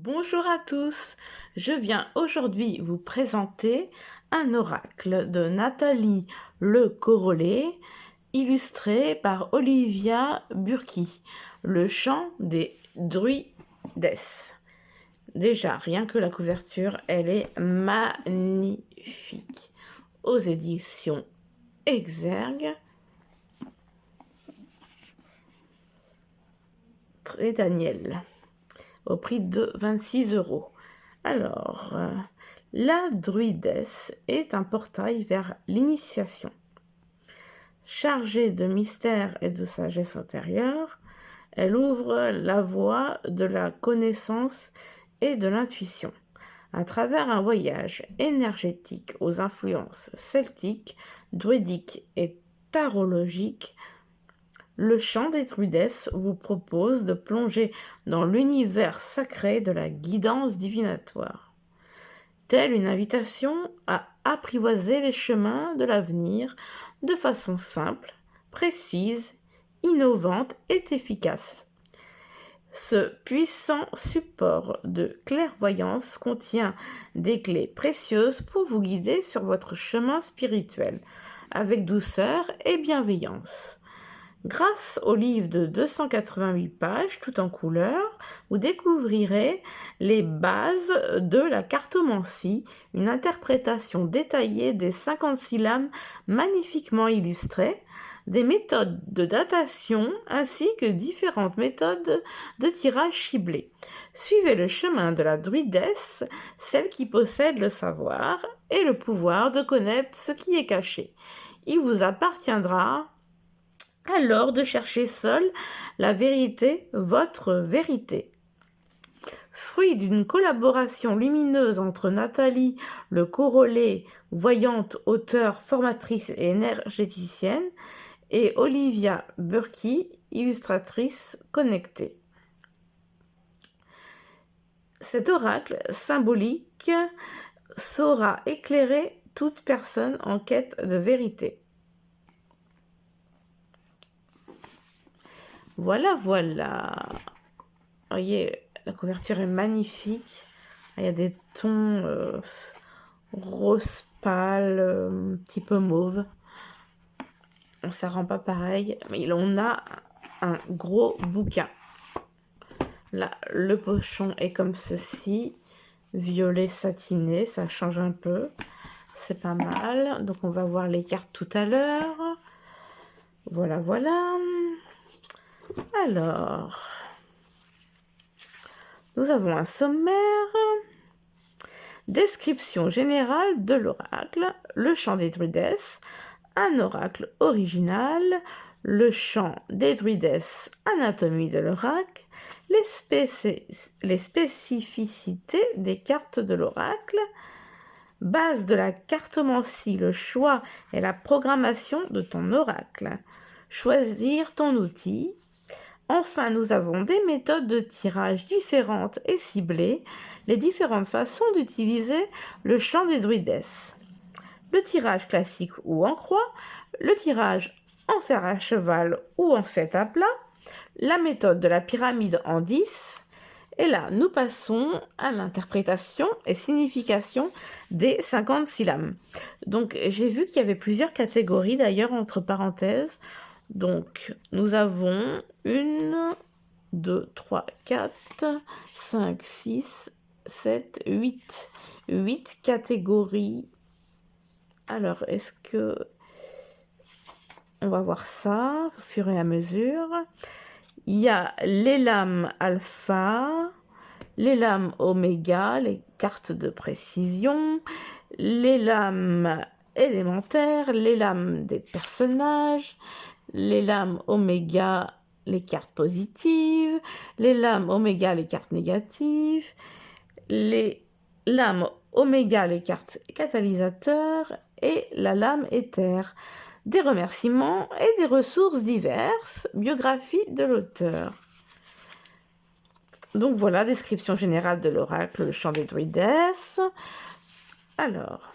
Bonjour à tous, je viens aujourd'hui vous présenter un oracle de Nathalie Le Corollet, illustré par Olivia Burki, le chant des druides. Déjà, rien que la couverture, elle est magnifique. Aux éditions Exergue, et Daniel, au prix de 26 €. Alors, la druidesse est un portail vers l'initiation. Chargée de mystère et de sagesse intérieure, elle ouvre la voie de la connaissance et de l'intuition. À travers un voyage énergétique aux influences celtiques, druidiques et tarologiques, le chant des druidesses vous propose de plonger dans l'univers sacré de la guidance divinatoire. Telle une invitation à apprivoiser les chemins de l'avenir de façon simple, précise, innovante et efficace. Ce puissant support de clairvoyance contient des clés précieuses pour vous guider sur votre chemin spirituel, avec douceur et bienveillance. Grâce au livre de 288 pages, tout en couleur, vous découvrirez les bases de la cartomancie, une interprétation détaillée des 56 lames magnifiquement illustrées, des méthodes de datation ainsi que différentes méthodes de tirage ciblé. Suivez le chemin de la druidesse, celle qui possède le savoir et le pouvoir de connaître ce qui est caché. Il vous appartiendra alors de chercher seul la vérité, votre vérité. Fruit d'une collaboration lumineuse entre Nathalie Le Corollet, voyante, auteure, formatrice et énergéticienne, et Olivia Burki, illustratrice connectée. Cet oracle symbolique saura éclairer toute personne en quête de vérité. Voilà, voilà. Vous voyez, la couverture est magnifique. Il y a des tons rose pâle, un petit peu mauve. Ça rend pas pareil, mais on a un gros bouquin. Là, le pochon est comme ceci, violet satiné, ça change un peu. C'est pas mal. Donc on va voir les cartes tout à l'heure. Voilà, voilà. Alors, nous avons un sommaire. Description générale de l'oracle, le chant des druidesses, un oracle original, le chant des druidesses, anatomie de l'oracle, les spécificités des cartes de l'oracle, base de la cartomancie, le choix et la programmation de ton oracle, choisir ton outil. Enfin, nous avons des méthodes de tirage différentes et ciblées, les différentes façons d'utiliser le chant des druidesses. Le tirage classique ou en croix, le tirage en fer à cheval ou en 7 à plat, la méthode de la pyramide en 10. Et là, nous passons à l'interprétation et signification des 56 lames. Donc, j'ai vu qu'il y avait plusieurs catégories, d'ailleurs, entre parenthèses. Donc, nous avons 1, 2, 3, 4, 5, 6, 7, 8. 8 catégories. Alors, est-ce que... On va voir ça au fur et à mesure. Il y a les lames alpha, les lames oméga, les cartes de précision, les lames élémentaires, les lames des personnages, les lames oméga, les cartes positives, les lames oméga, les cartes négatives, les lames oméga, les cartes catalysateurs et la lame éther. Des remerciements et des ressources diverses, biographie de l'auteur. Donc voilà, description générale de l'oracle, le chant des druidesses. Alors,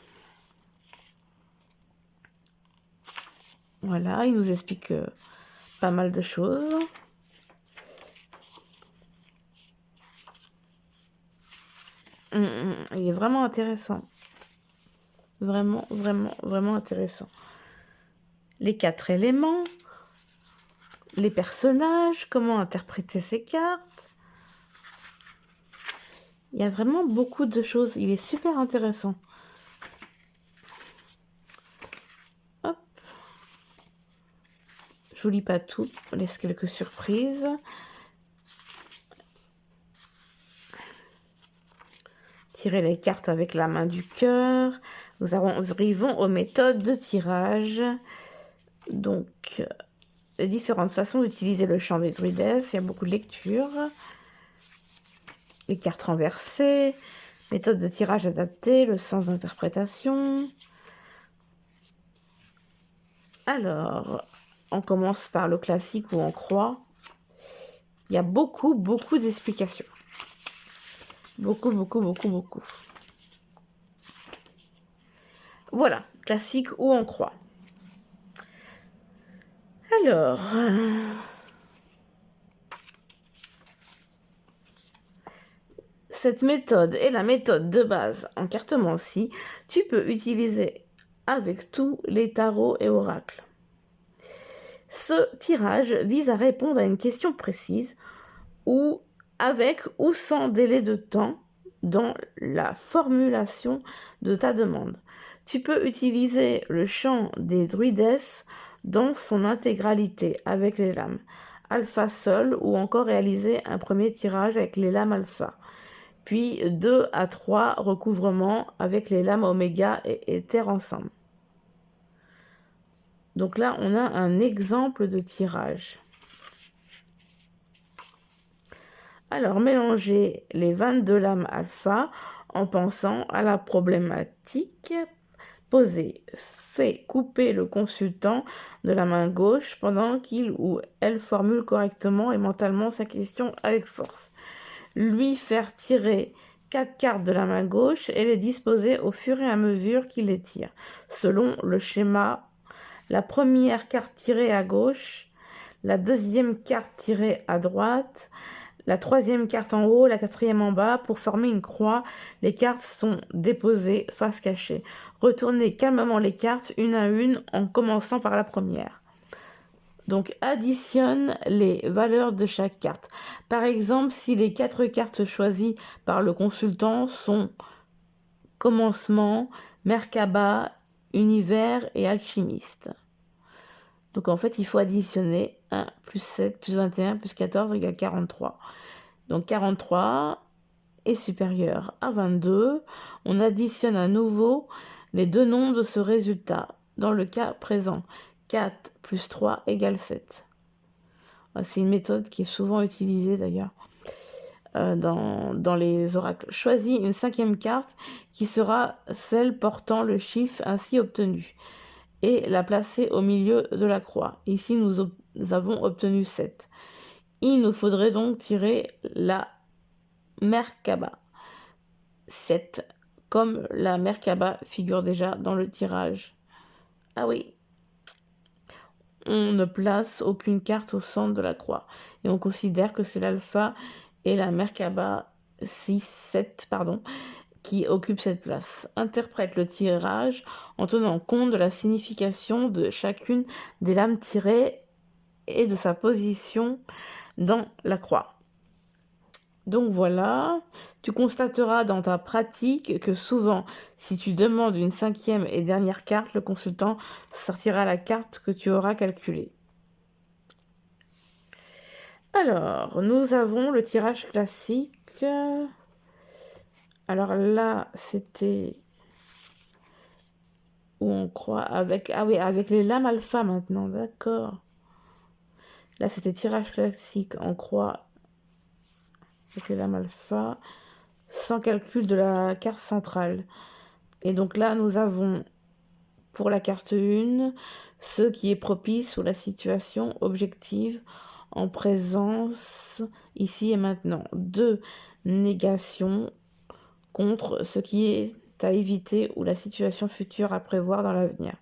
voilà, il nous explique pas mal de choses. Il est vraiment intéressant. Vraiment, vraiment, vraiment intéressant. Les 4 éléments, les personnages, comment interpréter ces cartes. Il y a vraiment beaucoup de choses. Il est super intéressant. Hop. Je vous lis pas tout. On laisse quelques surprises. Tirer les cartes avec la main du cœur. Nous arrivons aux méthodes de tirage. Donc, les différentes façons d'utiliser le champ des druides. Il y a beaucoup de lectures. Les cartes renversées. Méthode de tirage adaptée. Le sens d'interprétation. Alors, on commence par le classique où on croit. Il y a beaucoup d'explications. Beaucoup. Voilà, classique où on croit. Alors, cette méthode est la méthode de base en cartomancie. Tu peux utiliser avec tous les tarots et oracles. Ce tirage vise à répondre à une question précise ou avec ou sans délai de temps dans la formulation de ta demande. Tu peux utiliser le champ des druides dans son intégralité avec les lames alpha seul ou encore réaliser un premier tirage avec les lames alpha, puis 2 à 3 recouvrements avec les lames oméga et éther ensemble. Donc là, on a un exemple de tirage. Alors, mélangez les 22 lames alpha en pensant à la problématique posée. Fais couper le consultant de la main gauche pendant qu'il ou elle formule correctement et mentalement sa question avec force. Lui faire tirer 4 cartes de la main gauche et les disposer au fur et à mesure qu'il les tire, selon le schéma. La première carte tirée à gauche, la deuxième carte tirée à droite, la troisième carte en haut, la quatrième en bas. Pour former une croix, les cartes sont déposées face cachée. Retournez calmement les cartes une à une en commençant par la première. Donc, additionne les valeurs de chaque carte. Par exemple, si les 4 cartes choisies par le consultant sont commencement, Merkaba, univers et alchimiste. Donc en fait, il faut additionner 1 plus 7 plus 21 plus 14 égale 43. Donc 43 est supérieur à 22. On additionne à nouveau les deux nombres de ce résultat. Dans le cas présent, 4 plus 3 égale 7. C'est une méthode qui est souvent utilisée d'ailleurs dans les oracles. Choisis une 5e carte qui sera celle portant le chiffre ainsi obtenu et la placer au milieu de la croix. Ici, nous avons obtenu 7. Il nous faudrait donc tirer la Merkaba. 7, comme la Merkaba figure déjà dans le tirage. Ah oui. On ne place aucune carte au centre de la croix. Et on considère que c'est l'alpha et la Merkaba 7, qui occupe cette place. Interprète le tirage en tenant compte de la signification de chacune des lames tirées et de sa position dans la croix. Donc voilà, tu constateras dans ta pratique que souvent, si tu demandes une 5e et dernière carte, le consultant sortira la carte que tu auras calculée. Alors, nous avons le tirage classique. Alors là, c'était où on croit avec... Ah oui, avec les lames alpha maintenant, d'accord. Là, c'était tirage classique, on croit avec les lames alpha, sans calcul de la carte centrale. Et donc là, nous avons pour la carte 1, ce qui est propice ou la situation objective en présence ici et maintenant. 2, négation contre ce qui est à éviter ou la situation future à prévoir dans l'avenir.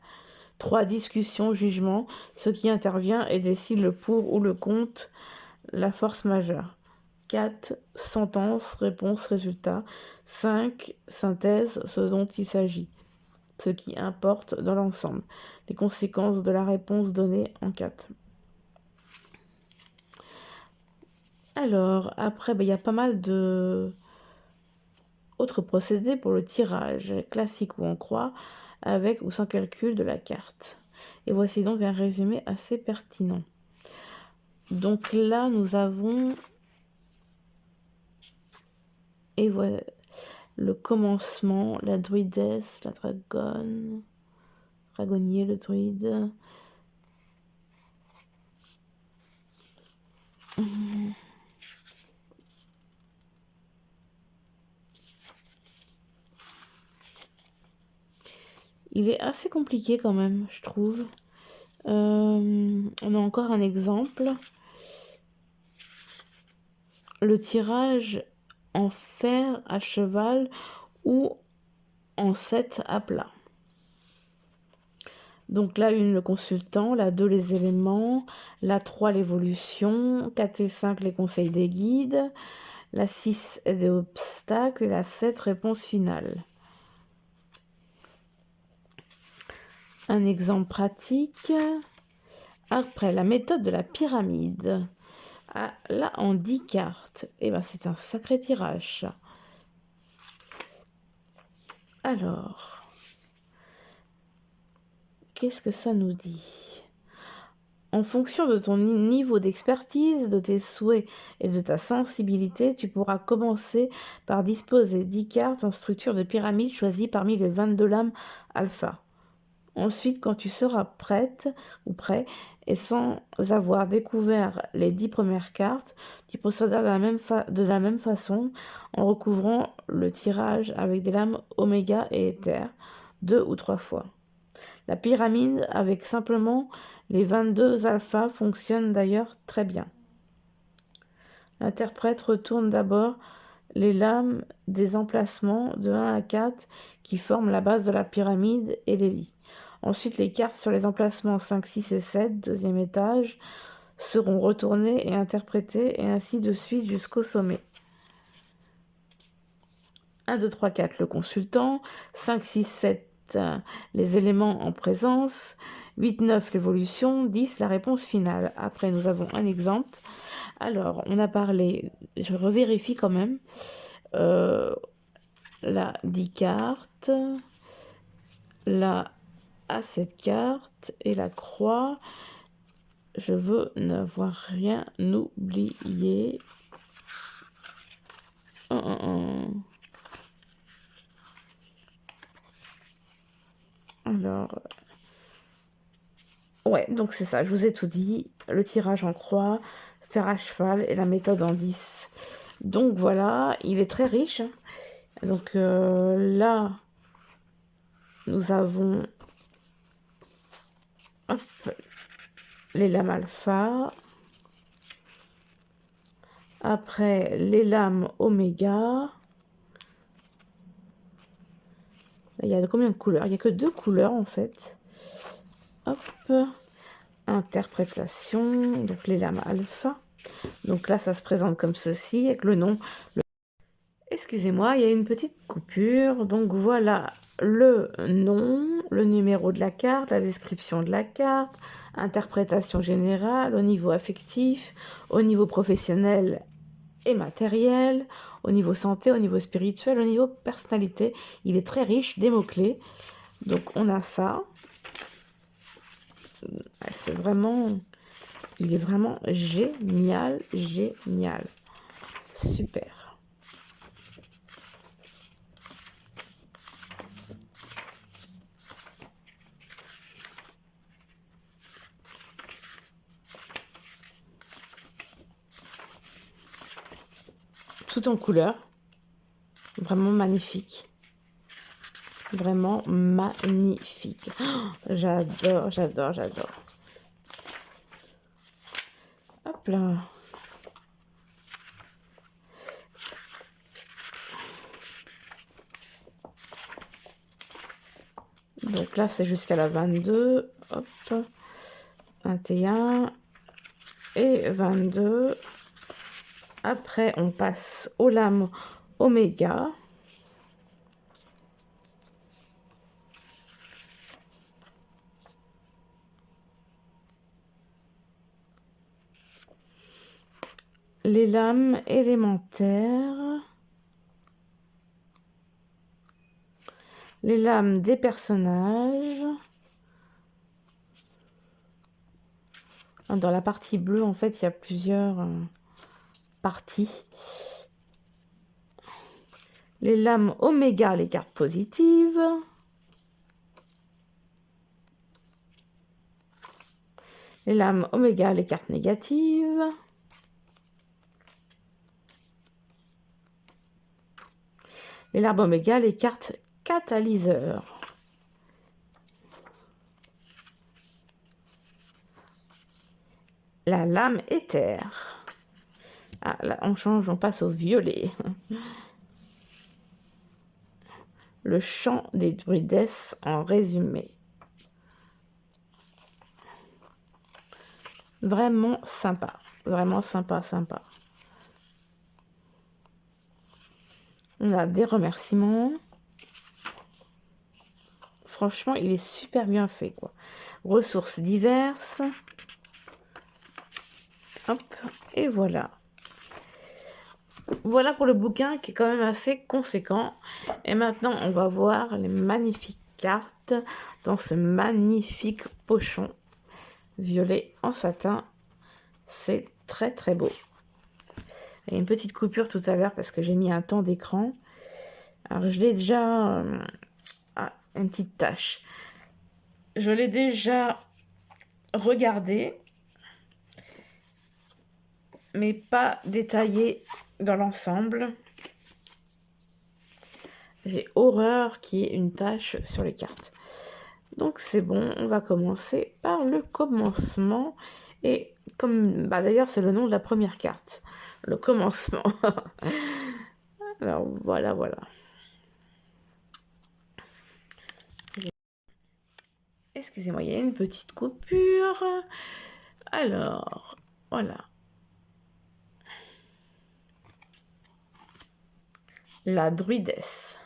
3, discussion, jugement, ce qui intervient et décide le pour ou le contre la force majeure. 4. Sentence, réponse, résultat. 5. Synthèse, ce dont il s'agit. Ce qui importe dans l'ensemble. Les conséquences de la réponse donnée en 4. Alors, après, il y a pas mal de autres procédés pour le tirage, classique ou en croix, avec ou sans calcul de la carte. Et voici donc un résumé assez pertinent. Donc là, nous avons... Et voilà le commencement, la druidesse, la dragonne, dragonnier, le druide. Il est assez compliqué quand même, je trouve. On a encore un exemple. Le tirage en fer à cheval ou en 7 à plat. Donc la 1, le consultant, la 2, les éléments, la 3, l'évolution, 4 et 5, les conseils des guides, la 6, des obstacles et la 7, réponse finale. Un exemple pratique. Après, la méthode de la pyramide. Ah, là, en 10 cartes. Eh ben, c'est un sacré tirage. Alors, qu'est-ce que ça nous dit? En fonction de ton niveau d'expertise, de tes souhaits et de ta sensibilité, tu pourras commencer par disposer 10 cartes en structure de pyramide choisies parmi les 22 lames alpha. Ensuite, quand tu seras prête ou prêt, et sans avoir découvert les 10 premières cartes, tu procéderas de la même façon en recouvrant le tirage avec des lames oméga et éther 2 ou 3 fois. La pyramide avec simplement les 22 alphas fonctionne d'ailleurs très bien. L'interprète retourne d'abord les lames des emplacements de 1 à 4 qui forment la base de la pyramide et les lit. Ensuite, les cartes sur les emplacements 5, 6 et 7, deuxième étage, seront retournées et interprétées, et ainsi de suite jusqu'au sommet. 1, 2, 3, 4, le consultant. 5, 6, 7, les éléments en présence. 8, 9, l'évolution. 10, la réponse finale. Après, nous avons un exemple. Alors, on a parlé, je revérifie quand même, la 10 cartes, la A7 cartes et la croix. Je veux n'avoir rien oublié. Alors, ouais, donc c'est ça, je vous ai tout dit. Le tirage en croix, fer à cheval et la méthode en 10. Donc voilà, il est très riche. Donc là, nous avons les lames alpha. Après, les lames oméga. Il y a combien de couleurs? Il n'y a que 2 couleurs en fait. Hop. Interprétation. Donc les lames alpha. Donc là, ça se présente comme ceci, avec le nom. Excusez-moi, il y a une petite coupure. Donc voilà le nom, le numéro de la carte, la description de la carte, interprétation générale, au niveau affectif, au niveau professionnel et matériel, au niveau santé, au niveau spirituel, au niveau personnalité. Il est très riche des mots-clés. Donc on a ça. C'est vraiment... Il est vraiment génial, génial. Super. Tout en couleur. Vraiment magnifique. Vraiment magnifique. Oh, j'adore, j'adore, j'adore. Hop là. Donc là, c'est jusqu'à la 22. Hop. 21 et 22. Après, on passe aux lames Oméga. Les lames élémentaires. Les lames des personnages. Dans la partie bleue, en fait, il y a plusieurs parties. Les lames Oméga, les cartes positives. Les lames Oméga, les cartes négatives. Les lames Oméga, les cartes catalyseurs. La lame éther. Ah, là, on change, on passe au violet. Le chant des druidesses en résumé. Vraiment sympa. Vraiment sympa, sympa. On a des remerciements. Franchement, il est super bien fait, quoi. Ressources diverses. Hop, et voilà. Voilà pour le bouquin qui est quand même assez conséquent. Et maintenant, on va voir les magnifiques cartes dans ce magnifique pochon violet en satin. C'est très très beau. Il y a une petite coupure tout à l'heure parce que j'ai mis un temps d'écran. Alors je l'ai déjà... une petite tache. Je l'ai déjà regardé, mais pas détaillé dans l'ensemble. J'ai horreur qu'il y ait une tache sur les cartes. Donc c'est bon, on va commencer par le commencement. Et comme d'ailleurs c'est le nom de la première carte, le commencement. Alors voilà, voilà. Excusez-moi, il y a une petite coupure. Alors, voilà. La druidesse.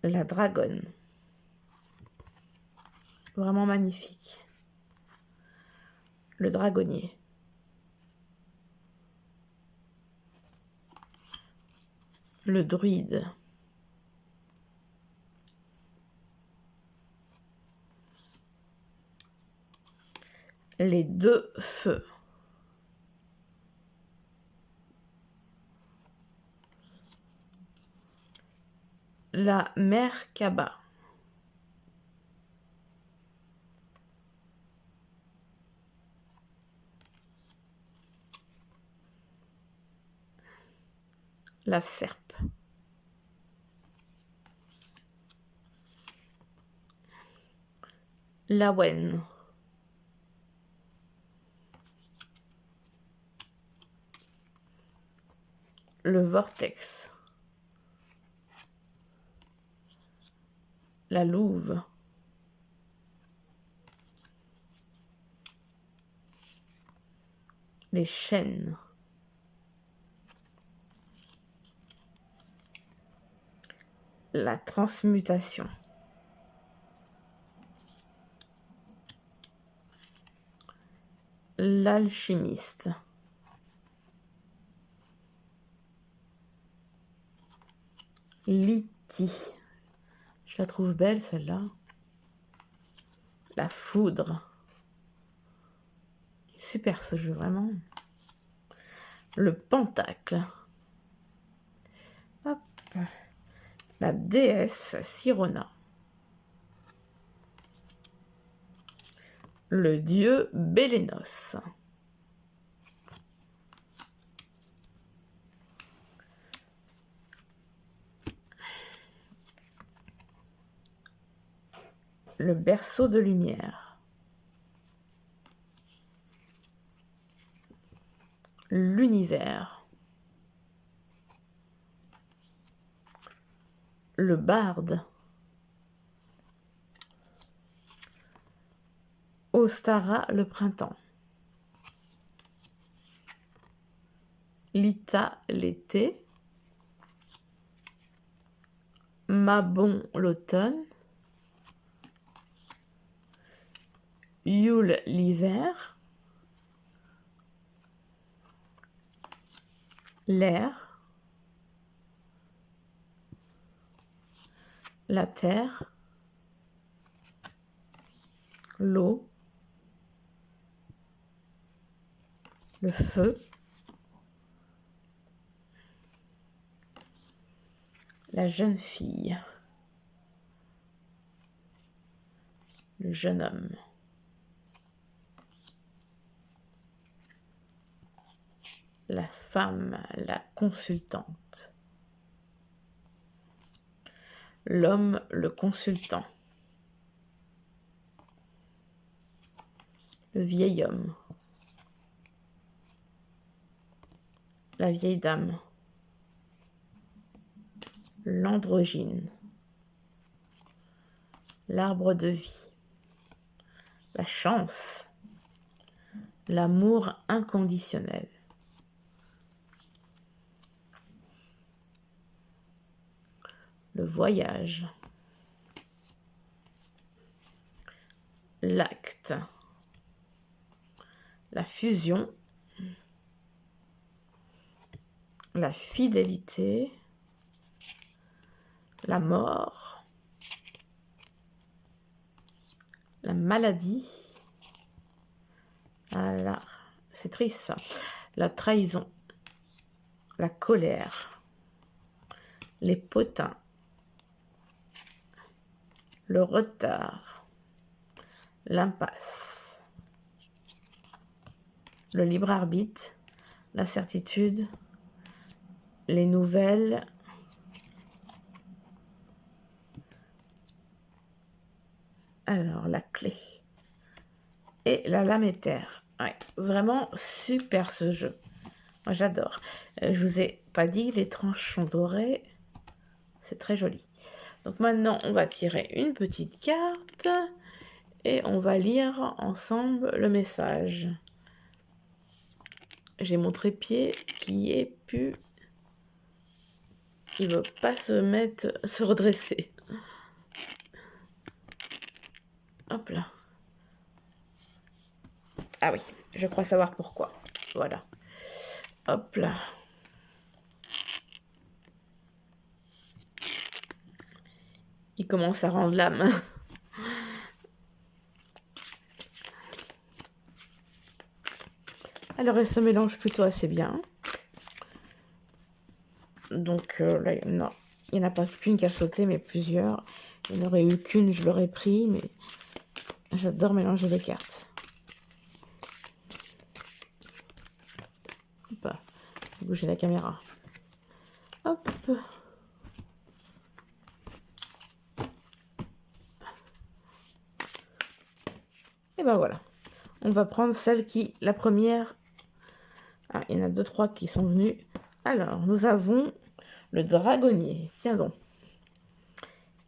La dragonne. Vraiment magnifique. Le dragonnier. Le druide. Les deux feux. La Merkaba. La serpe. La Wen. Le vortex. La louve. Les chênes. La transmutation. L'alchimiste. Liti. Je la trouve belle celle-là. La foudre. Super ce jeu, vraiment. Le pentacle. Hop. La déesse Sirona. Le dieu Bélénos. Le berceau de lumière. L'univers. Le barde. Faustara, le printemps. Lita, l'été. Mabon, l'automne. Yule, l'hiver. L'air. La terre. L'eau. Le feu. La jeune fille. Le jeune homme. La femme, la consultante. L'homme, le consultant. Le vieil homme. La vieille dame. L'androgyne. L'arbre de vie. La chance. L'amour inconditionnel. Le voyage. L'acte. La fusion. La fidélité. La mort. La maladie. Ah, c'est triste ça. La trahison. La colère. Les potins. Le retard. L'impasse. Le libre arbitre. La certitude. Les nouvelles. Alors, la clé. Et la lame éther. Ouais, vraiment super ce jeu. Moi, j'adore. Je vous ai pas dit, les tranches sont dorées. C'est très joli. Donc maintenant, on va tirer une petite carte et on va lire ensemble le message. J'ai mon trépied qui est pu... Il ne veut pas se redresser. Hop là. Ah oui, je crois savoir pourquoi. Voilà. Hop là. Il commence à rendre l'âme. Alors, elle se mélange plutôt assez bien. Donc, là, non, il n'y en a pas qu'une qui a sauté, mais plusieurs. Il n'y en aurait eu qu'une, je l'aurais pris, mais j'adore mélanger les cartes. Hop, j'ai bougé la caméra. Hop. Et ben voilà. On va prendre celle qui, la première... Ah, il y en a 2-3 qui sont venus. Alors, nous avons le dragonnier. Tiens donc.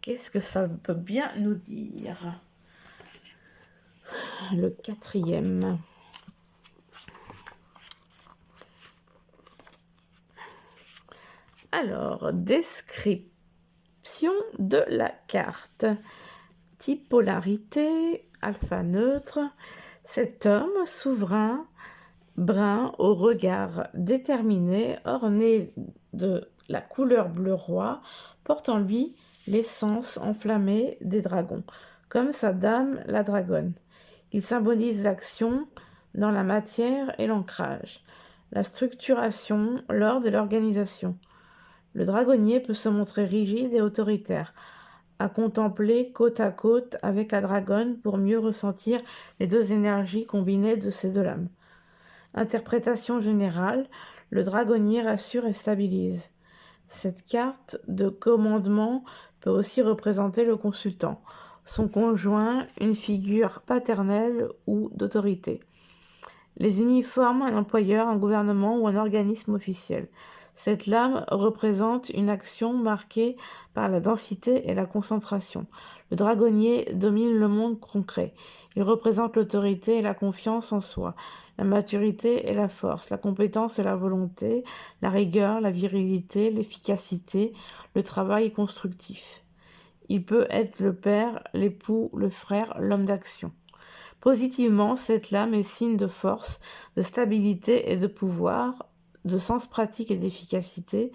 Qu'est-ce que ça peut bien nous dire? Le 4e. Alors, description de la carte. Type polarité, alpha neutre. Cet homme souverain, brun, au regard déterminé, orné de la couleur bleu roi, porte en lui l'essence enflammée des dragons, comme sa dame la dragonne. Il symbolise l'action dans la matière et l'ancrage, la structuration, l'ordre et l'organisation. Le dragonnier peut se montrer rigide et autoritaire, à contempler côte à côte avec la dragonne pour mieux ressentir les deux énergies combinées de ces deux lames. Interprétation générale, le dragonnier rassure et stabilise. Cette carte de commandement peut aussi représenter le consultant, son conjoint, une figure paternelle ou d'autorité. Les uniformes, un employeur, un gouvernement ou un organisme officiel. Cette lame représente une action marquée par la densité et la concentration. Le dragonnier domine le monde concret. Il représente l'autorité et la confiance en soi, la maturité et la force, la compétence et la volonté, la rigueur, la virilité, l'efficacité, le travail constructif. Il peut être le père, l'époux, le frère, l'homme d'action. Positivement, cette lame est signe de force, de stabilité et de pouvoir, de sens pratique et d'efficacité,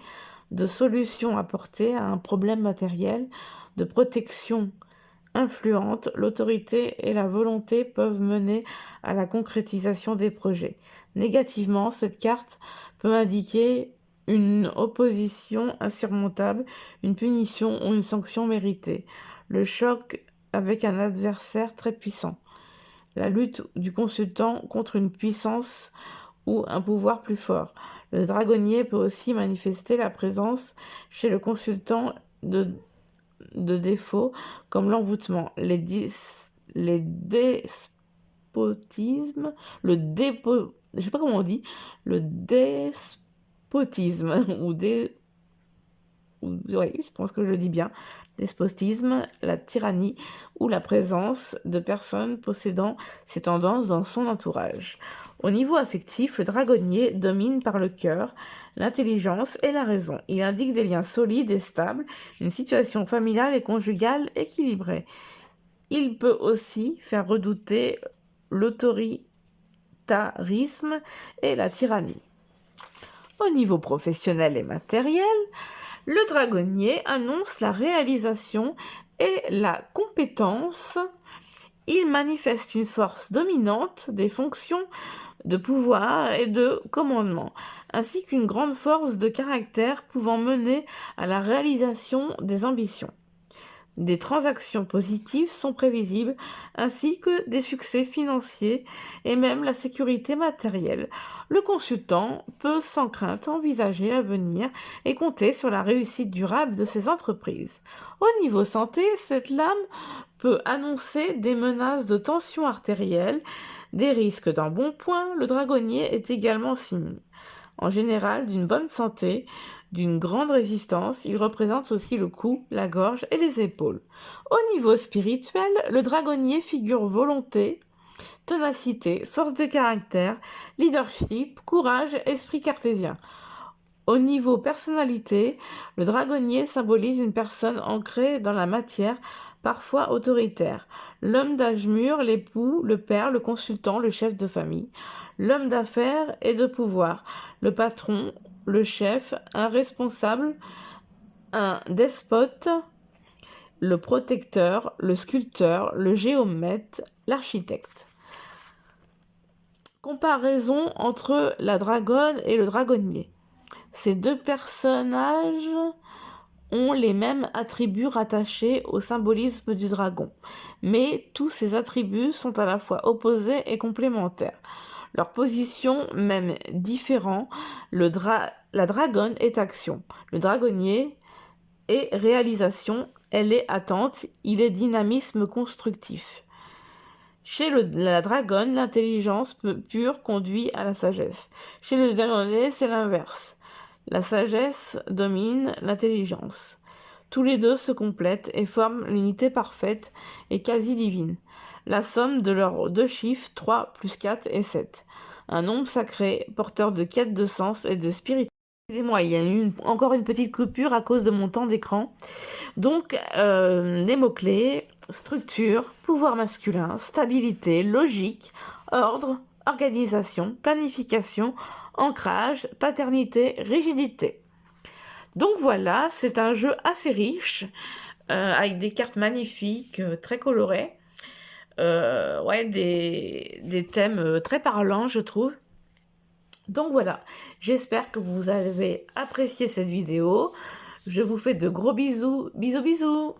de solution apportée à un problème matériel, de protection influente. L'autorité et la volonté peuvent mener à la concrétisation des projets. Négativement, cette carte peut indiquer une opposition insurmontable, une punition ou une sanction méritée, le choc avec un adversaire très puissant, la lutte du consultant contre une puissance ou un pouvoir plus fort. Le dragonnier peut aussi manifester la présence chez le consultant de défauts comme l'envoûtement, les despotismes, je sais pas comment on dit, le despotisme oui, je pense que je le dis bien, despotisme, la tyrannie ou la présence de personnes possédant ces tendances dans son entourage. Au niveau affectif, le dragonnier domine par le cœur, l'intelligence et la raison. Il indique des liens solides et stables, une situation familiale et conjugale équilibrée. Il peut aussi faire redouter l'autoritarisme et la tyrannie. Au niveau professionnel et matériel, le dragonnier annonce la réalisation et la compétence. Il manifeste une force dominante des fonctions de pouvoir et de commandement, ainsi qu'une grande force de caractère pouvant mener à la réalisation des ambitions. Des transactions positives sont prévisibles, ainsi que des succès financiers et même la sécurité matérielle. Le consultant peut sans crainte envisager l'avenir et compter sur la réussite durable de ses entreprises. Au niveau santé, cette lame peut annoncer des menaces de tension artérielle, des risques d'embonpoint. Le dragonnier est également signe, en général, d'une bonne santé, d'une grande résistance. Il représente aussi le cou, la gorge et les épaules. Au niveau spirituel, le dragonnier figure volonté, ténacité, force de caractère, leadership, courage, esprit cartésien. Au niveau personnalité, le dragonnier symbolise une personne ancrée dans la matière, parfois autoritaire. L'homme d'âge mûr, l'époux, le père, le consultant, le chef de famille. L'homme d'affaires et de pouvoir, le patron, le chef, un responsable, un despote, le protecteur, le sculpteur, le géomètre, l'architecte. Comparaison entre la dragonne et le dragonnier. Ces deux personnages ont les mêmes attributs rattachés au symbolisme du dragon, mais tous ces attributs sont à la fois opposés et complémentaires. Leur position même différent, la dragonne est action, le dragonnier est réalisation, elle est attente, il est dynamisme constructif. Chez la dragonne, l'intelligence pure conduit à la sagesse. Chez le dragonnier, c'est l'inverse. La sagesse domine l'intelligence. Tous les deux se complètent et forment l'unité parfaite et quasi divine. La somme de leurs deux chiffres, 3 plus 4 et 7. Un nombre sacré, porteur de quête de sens et de spiritualité. Excusez-moi, il y a encore une petite coupure à cause de mon temps d'écran. Donc, les mots-clés, structure, pouvoir masculin, stabilité, logique, ordre, organisation, planification, ancrage, paternité, rigidité. Donc voilà, c'est un jeu assez riche, avec des cartes magnifiques, très colorées. Des thèmes très parlants, je trouve. Donc voilà, j'espère que vous avez apprécié cette vidéo. Je vous fais de gros bisous. Bisous, bisous.